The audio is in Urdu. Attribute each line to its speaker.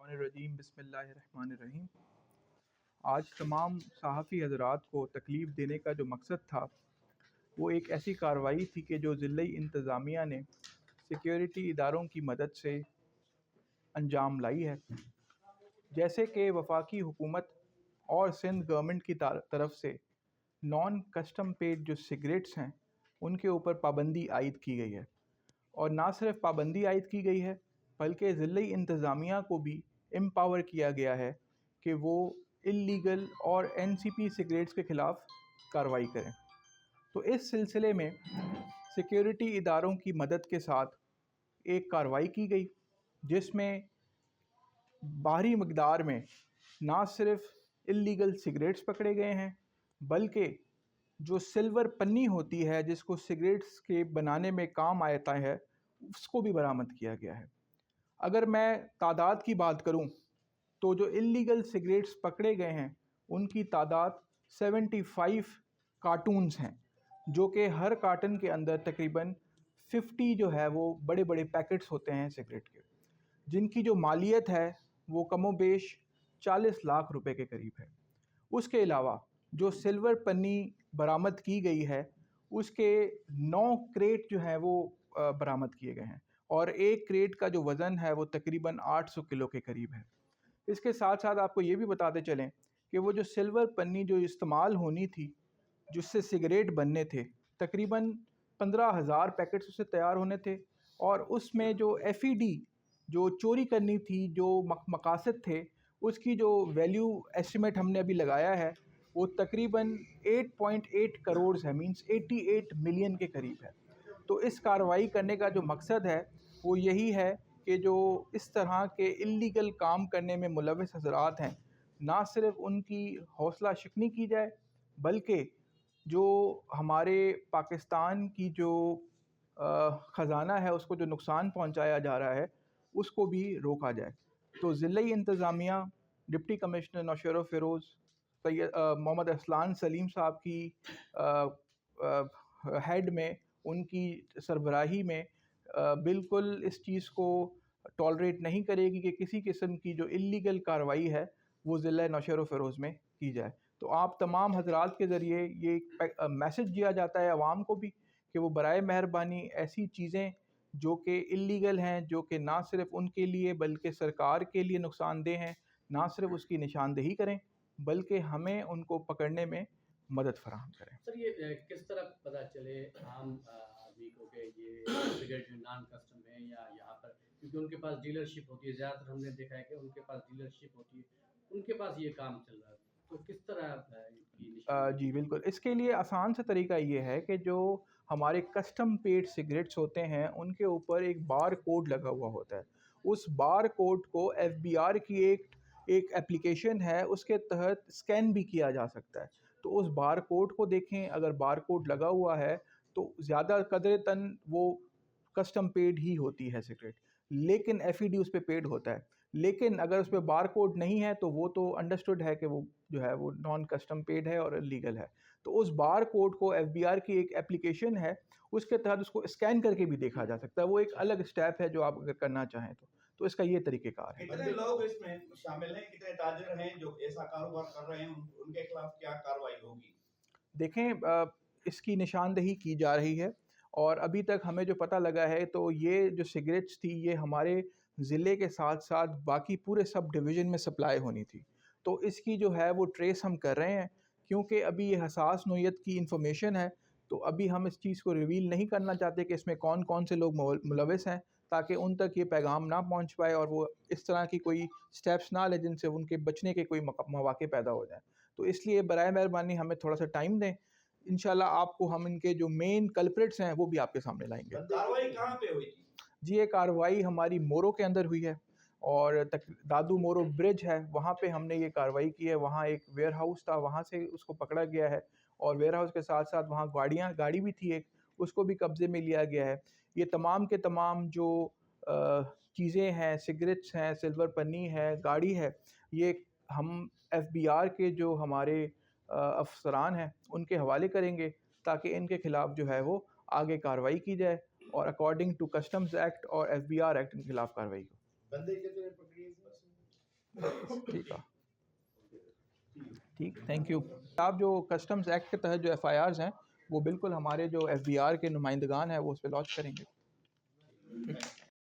Speaker 1: الشیطان الرجیم بسم اللہ الرحمن الرحیم۔ آج تمام صحافی حضرات کو تکلیف دینے کا جو مقصد تھا وہ ایک ایسی کارروائی تھی کہ جو ضلعی انتظامیہ نے سیکیورٹی اداروں کی مدد سے انجام لائی ہے۔ جیسے کہ وفاقی حکومت اور سندھ گورنمنٹ کی طرف سے نان کسٹم پیڈ جو سگریٹس ہیں ان کے اوپر پابندی عائد کی گئی ہے، اور نہ صرف پابندی عائد کی گئی ہے بلکہ ضلعی انتظامیہ کو بھی امپاور کیا گیا ہے کہ وہ اللیگل اور NCP سگریٹس کے خلاف کارروائی کریں۔ تو اس سلسلے میں سیکیورٹی اداروں کی مدد کے ساتھ ایک کارروائی کی گئی جس میں بھاری مقدار میں نہ صرف اللیگل سگریٹس پکڑے گئے ہیں بلکہ جو سلور پنی ہوتی ہے جس کو سگریٹس کے بنانے میں کام آتا ہے اس کو بھی برآمد کیا گیا ہے۔ اگر میں تعداد کی بات کروں تو جو اللیگل سگریٹس پکڑے گئے ہیں ان کی تعداد 75 کارٹونز ہیں، جو کہ ہر کارٹن کے اندر تقریباً 50 جو ہے وہ بڑے بڑے پیکٹس ہوتے ہیں سگریٹ کے، جن کی جو مالیت ہے وہ کم و بیش 40 لاکھ روپے کے قریب ہے۔ اس کے علاوہ جو سلور پنی برآمد کی گئی ہے اس کے 9 کریٹ جو ہیں وہ برآمد کیے گئے ہیں، اور ایک کریٹ کا جو وزن ہے وہ تقریباً 800 کلو کے قریب ہے۔ اس کے ساتھ ساتھ آپ کو یہ بھی بتاتے چلیں کہ وہ جو سلور پنی جو استعمال ہونی تھی جس سے سگریٹ بننے تھے، تقریباً 15,000 پیکٹس اس سے تیار ہونے تھے، اور اس میں جو FED جو چوری کرنی تھی، جو مقاصد تھے، اس کی جو ویلیو ایسٹیمیٹ ہم نے ابھی لگایا ہے وہ تقریباً 8.8 کروڑ ہے، مینس 88 ملین کے قریب ہے۔ تو اس کارروائی کرنے کا جو مقصد ہے وہ یہی ہے کہ جو اس طرح کے اللیگل کام کرنے میں ملوث حضرات ہیں نہ صرف ان کی حوصلہ شکنی کی جائے بلکہ جو ہمارے پاکستان کی جو خزانہ ہے اس کو جو نقصان پہنچایا جا رہا ہے اس کو بھی روکا جائے۔ تو ضلعی انتظامیہ ڈپٹی کمشنر نوشہرہ فیروز محمد اسلان سلیم صاحب کی ہیڈ میں، ان کی سربراہی میں بالکل اس چیز کو ٹالریٹ نہیں کرے گی کہ کسی قسم کی جو اللیگل کارروائی ہے وہ ضلع نوشہرہ فیروز میں کی جائے۔ تو آپ تمام حضرات کے ذریعے یہ میسج دیا جاتا ہے عوام کو بھی کہ وہ برائے مہربانی ایسی چیزیں جو کہ اللیگل ہیں، جو کہ نہ صرف ان کے لیے بلکہ سرکار کے لیے نقصان دہ ہیں، نہ صرف اس کی نشاندہی کریں بلکہ ہمیں ان کو پکڑنے میں مدد فراہم کریں۔
Speaker 2: سر یہ کس طرح پتہ چلے عام آدمی کو کہ یہ سگریٹ جو نان کسٹم ہے یا یہاں پر، کیونکہ ان کے پاس ڈیلرشپ ہوتی ہے، زیادہ تر ہم نے دیکھا ہے کہ ان کے پاس ڈیلرشپ ہوتی ہے، ان کے پاس یہ کام چل رہا ہے، تو کس طرح کی نشان؟
Speaker 1: جی بالکل، اس کے لیے آسان سے طریقہ یہ ہے کہ جو ہمارے کسٹم پیڈ سگریٹس ہوتے ہیں ان کے اوپر ایک بار کوڈ لگا ہوا ہوتا ہے۔ اس بار کوڈ کو FBR کی ایک اپلیکیشن ہے، اس کے تحت اسکین بھی کیا جا سکتا ہے۔ تو اس بار کوڈ کو دیکھیں، اگر بار کوڈ لگا ہوا ہے تو زیادہ قدر تن وہ کسٹم پیڈ ہی ہوتی ہے سگریٹ، لیکن FED اس پہ پیڈ ہوتا ہے۔ لیکن اگر اس پہ بار کوڈ نہیں ہے تو وہ تو انڈرسٹوڈ ہے کہ وہ جو ہے وہ نان کسٹم پیڈ ہے اور لیگل ہے۔ تو اس بار کوڈ کو FBR کی ایک اپلیکیشن ہے، اس کے تحت اس کو اسکین کر کے بھی دیکھا جا سکتا ہے۔ وہ ایک الگ اسٹیپ ہے جو آپ اگر کرنا چاہیں تو اس کا یہ طریقہ کار ہے۔
Speaker 3: کتنے لوگ اس میں شامل ہیں، کتنے تاجر ہیں جو ایسا کاروبار کر رہے ہیں، ان کے خلاف کیا کارروائی ہوگی؟
Speaker 1: دیکھیں، اس کی نشاندہی کی جا رہی ہے، اور ابھی تک ہمیں جو پتہ لگا ہے تو یہ جو سگریٹس تھی یہ ہمارے ضلع کے ساتھ ساتھ باقی پورے سب ڈویژن میں سپلائی ہونی تھی۔ تو اس کی جو ہے وہ ٹریس ہم کر رہے ہیں، کیونکہ ابھی یہ حساس نوعیت کی انفارمیشن ہے تو ابھی ہم اس چیز کو ریویل نہیں کرنا چاہتے کہ اس میں کون کون سے لوگ ملوث ہیں، تاکہ ان تک یہ پیغام نہ پہنچ پائے اور وہ اس طرح کی کوئی سٹیپس نہ لیں جن سے ان کے بچنے کے کوئی مواقع پیدا ہو جائیں۔ تو اس لیے برائے مہربانی ہمیں تھوڑا سا ٹائم دیں، انشاءاللہ آپ کو ہم ان کے جو مین کلپریٹس ہیں وہ بھی آپ کے سامنے لائیں گے۔
Speaker 3: کارروائی کہاں پہ ہوئی تھی؟
Speaker 1: جی یہ کارروائی ہماری مورو کے اندر ہوئی ہے، اور دادو مورو برج ہے وہاں پہ ہم نے یہ کارروائی کی ہے۔ وہاں ایک ویئر ہاؤس تھا، وہاں سے اس کو پکڑا گیا ہے، اور ویئر ہاؤس کے ساتھ ساتھ وہاں گاڑی بھی تھی ایک، اس کو بھی قبضے میں لیا گیا ہے۔ یہ تمام کے تمام جو چیزیں ہیں، سگریٹس ہیں، سلور پنی ہے، گاڑی ہے، یہ ہم FBR کے جو ہمارے افسران ہیں ان کے حوالے کریں گے تاکہ ان کے خلاف جو ہے وہ آگے کارروائی کی جائے، اور اکارڈنگ ٹو کسٹمز ایکٹ اور FBR ایکٹ ان کے خلاف کارروائی ہو۔
Speaker 3: بندے کتنے پکڑے؟
Speaker 1: ٹھیک ہے ٹھیک تھینک یو. آپ جو کسٹمز ایکٹ کے تحت جو ایف آئی آرز ہیں وہ بالکل ہمارے جو ایف بی آر کے نمائندگان ہیں وہ اس پہ لانچ کریں گے. ٹھیک